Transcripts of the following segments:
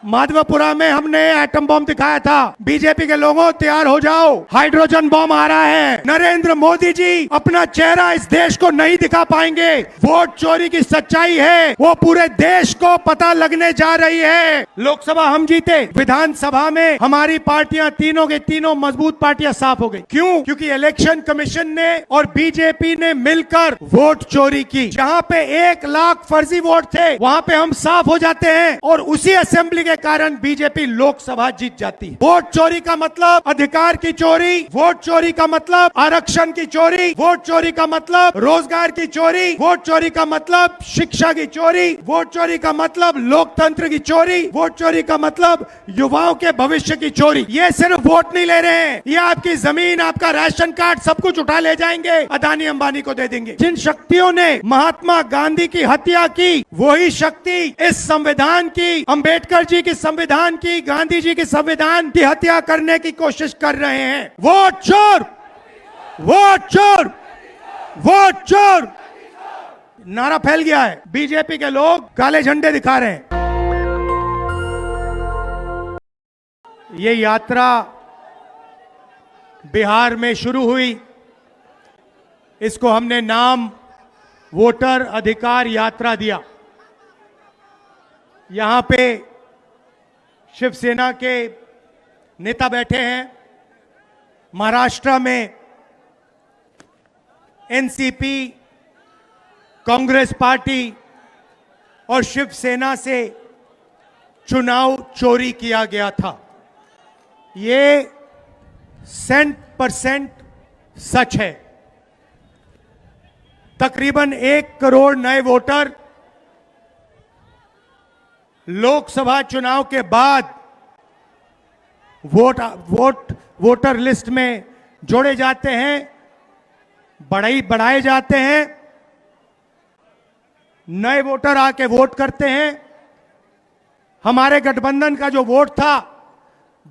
माधवपुरा में हमने atom bomb दिखाया था। बीजेपी के लोगों तैयार हो जाओ, हाइड्रोजन बॉम्ब आ रहा है। नरेंद्र मोदी जी अपना चेहरा इस देश को नहीं दिखा पाएंगे। वोट चोरी की सच्चाई है वो पूरे देश को पता लगने जा रही है। लोकसभा हम जीते, विधानसभा में हमारी पार्टियां तीनों के तीनों मजबूत पार्टियां साफ हो गई। क्यों? क्योंकि इलेक्शन कमीशन ने और बीजेपी ने मिलकर वोट चोरी की। जहां पे 1 लाख फर्जी वोट थे वहां पे हम साफ हो जाते हैं और उसी असेंबली के कारण बीजेपी लोकसभा जीत जाती है। वोट चोरी का मतलब अधिकार की चोरी, वोट चोरी का मतलब आरक्षण की चोरी, वोट चोरी का मतलब रोजगार की चोरी, वोट चोरी का मतलब शिक्षा की चोरी, वोट चोरी का मतलब लोकतंत्र की चोरी, वोट चोरी का मतलब युवाओं के भविष्य की चोरी। ये सिर्फ वोट नहीं ले रहे हैं, ये आपकी जमीन, आपका राशन कार्ड सब कुछ उठा ले जाएंगे, अदानी अंबानी को दे देंगे। जिन शक्तियों ने महात्मा गांधी की हत्या की वही शक्ति इस संविधान की, अंबेडकर जी की संविधान की, गांधी जी की संविधान की हत्या करने की कोशिश कर रहे हैं। वोट चोर, वोट चोर, वोट चोर नारा फैल गया है। बीजेपी के लोग काले झंडे दिखा रहे हैं। ये यात्रा बिहार में शुरू हुई, इसको हमने नाम वोटर अधिकार यात्रा दिया। यहां पे शिवसेना के नेता बैठे हैं, महाराष्ट्र में एनसीपी, कांग्रेस पार्टी और शिवसेना से चुनाव चोरी किया गया था। ये 100% सच है। तकरीबन 1 करोड़ नए वोटर लोकसभा चुनाव के बाद वोटर लिस्ट में जोड़े जाते हैं, बढ़ाए जाते हैं। नए वोटर आके वोट करते हैं। हमारे गठबंधन का जो वोट था,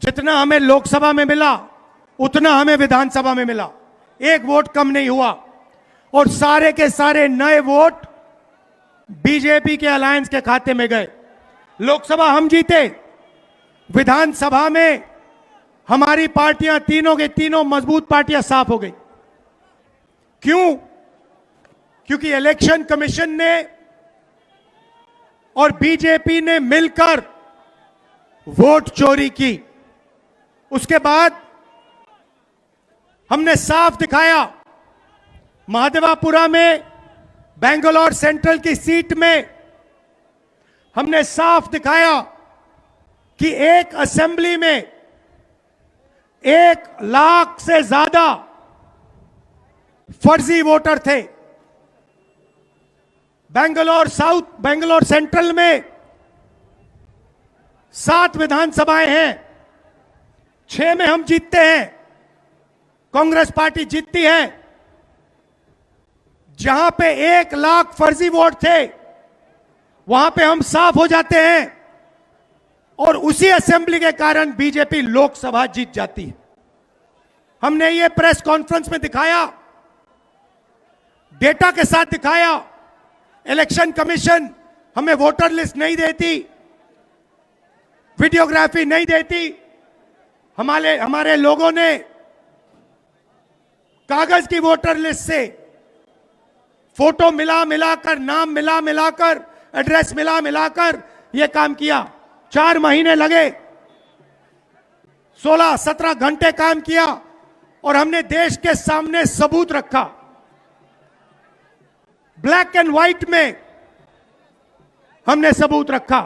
जितना हमें लोकसभा में मिला उतना हमें विधानसभा में मिला, 1 वोट कम नहीं हुआ। और सारे के सारे नए वोट बीजेपी के अलायंस के खाते में गए। लोकसभा हम जीते, विधानसभा में हमारी पार्टियां तीनों के तीनों मजबूत पार्टियां साफ हो गई। क्यों? क्योंकि इलेक्शन कमीशन ने और बीजेपी ने मिलकर वोट चोरी की। उसके बाद हमने साफ दिखाया, महादेवापुरा में बेंगलोर सेंट्रल की सीट में हमने साफ दिखाया कि एक असेंबली में 1 लाख से ज्यादा फर्जी वोटर थे। बेंगलोर सेंट्रल में 7 विधानसभाएं हैं, 6 में हम जीतते हैं, कांग्रेस पार्टी जीतती है। जहां पे 1 लाख फर्जी वोट थे वहां पे हम साफ हो जाते हैं और उसी असेंबली के कारण बीजेपी लोकसभा जीत जाती है। हमने ये प्रेस कॉन्फ्रेंस में दिखाया, डेटा के साथ दिखाया। इलेक्शन कमीशन हमें वोटर लिस्ट नहीं देती, वीडियोग्राफी नहीं देती। हमारे लोगों ने कागज की वोटर लिस्ट से फोटो मिलाकर, नाम मिलाकर, एड्रेस मिलाकर यह काम किया। 4 महीने लगे, 16-17 घंटे काम किया और हमने देश के सामने सबूत रखा। ब्लैक एंड व्हाइट में हमने सबूत रखा।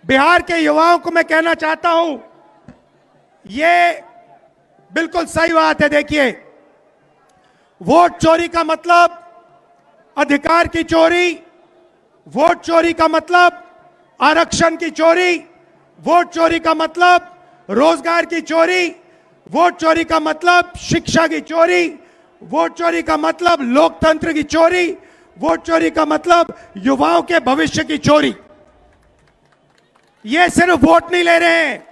बिहार के युवाओं को मैं कहना चाहता हूं, यह बिल्कुल सही बात है। देखिए, वोट चोरी का मतलब अधिकार की चोरी, वोट चोरी का मतलब आरक्षण की चोरी, वोट चोरी का मतलब रोजगार की चोरी, वोट चोरी का मतलब शिक्षा की चोरी, वोट चोरी का मतलब लोकतंत्र की चोरी, वोट चोरी का मतलब युवाओं के भविष्य की चोरी। ये सिर्फ वोट नहीं ले रहे हैं,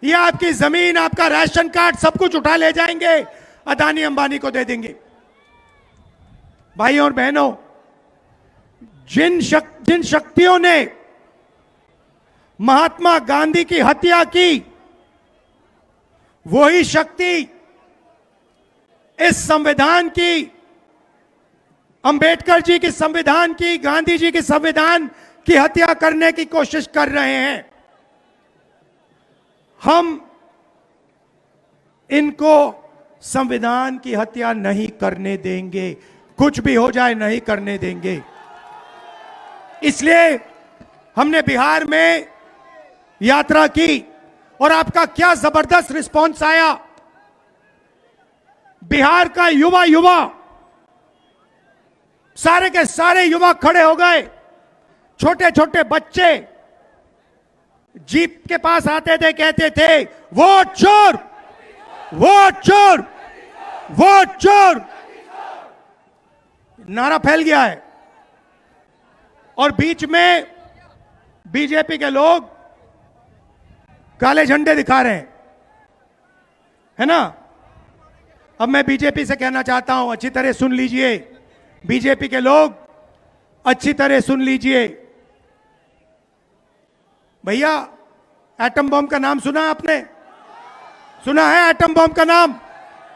ये आपकी जमीन, आपका राशन कार्ड सब कुछ उठा ले जाएंगे, अदानी अंबानी को दे देंगे। भाइयों और बहनों, जिन शक्तियों ने महात्मा गांधी की हत्या की, वही शक्ति इस संविधान की, अंबेडकर जी की संविधान की, गांधी जी की संविधान की हत्या करने की कोशिश कर रहे हैं। हम इनको संविधान की हत्या नहीं करने देंगे, कुछ भी हो जाए नहीं करने देंगे। इसलिए हमने बिहार में यात्रा की और आपका क्या जबरदस्त रिस्पांस आया। बिहार का युवा सारे के सारे युवा खड़े हो गए। छोटे छोटे बच्चे जीप के पास आते थे, कहते थे वोट चोर, वोट चोर, वोट चोर। नारा फैल गया है और बीच में बीजेपी के लोग काले झंडे दिखा रहे हैं, है ना। अब मैं बीजेपी से कहना चाहता हूं, अच्छी तरह सुन लीजिए, बीजेपी के लोग अच्छी तरह सुन लीजिए। भैया, एटम बम का नाम सुना आपने? सुना है एटम बम का नाम?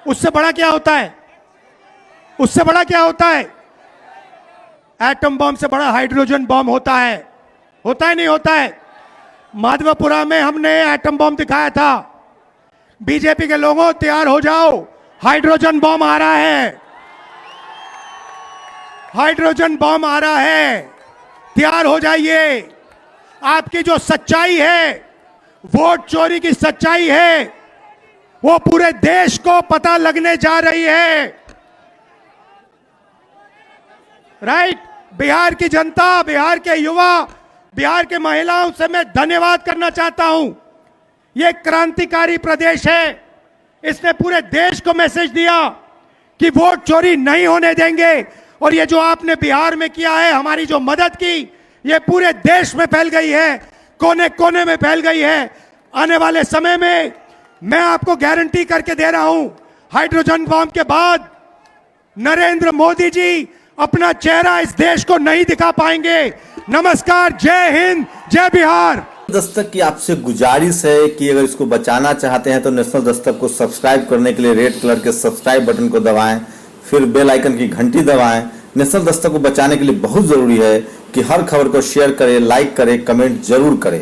उससे बड़ा क्या होता है? उससे बड़ा क्या होता है? एटम बम से बड़ा हाइड्रोजन बम होता है। होता है नहीं होता है? माधवपुरा में हमने एटम बम दिखाया था। बीजेपी के लोगों तैयार हो जाओ, हाइड्रोजन बम आ रहा है, हाइड्रोजन बम आ रहा है, तैयार हो जाइए। आपकी जो सच्चाई है, वोट चोरी की सच्चाई है, वो पूरे देश को पता लगने जा रही है। राइट? बिहार की जनता, बिहार के युवा, बिहार के महिलाओं से मैं धन्यवाद करना चाहता हूं। यह क्रांतिकारी प्रदेश है। इसने पूरे देश को मैसेज दिया कि वोट चोरी नहीं होने देंगे। और ये जो आपने बिहार में किया है, हमारी जो मदद की, ये पूरे देश में फैल गई है, कोने कोने में फैल गई है। आने वाले समय में मैं आपको गारंटी करके दे रहा हूं, हाइड्रोजन बम के बाद नरेंद्र मोदी जी अपना चेहरा इस देश को नहीं दिखा पाएंगे। नमस्कार, जय हिंद, जय बिहार। दस्तक की आपसे गुजारिश है कि अगर इसको बचाना चाहते हैं तो नेशनल दस्तक को सब्सक्राइब करने के लिए रेड कलर के सब्सक्राइब बटन को दबाएं, फिर बेल आइकन की घंटी दबाएं। नेशनल दस्तक को बचाने के लिए बहुत जरूरी है कि हर खबर को शेयर करें, लाइक करें, कमेंट जरूर करें।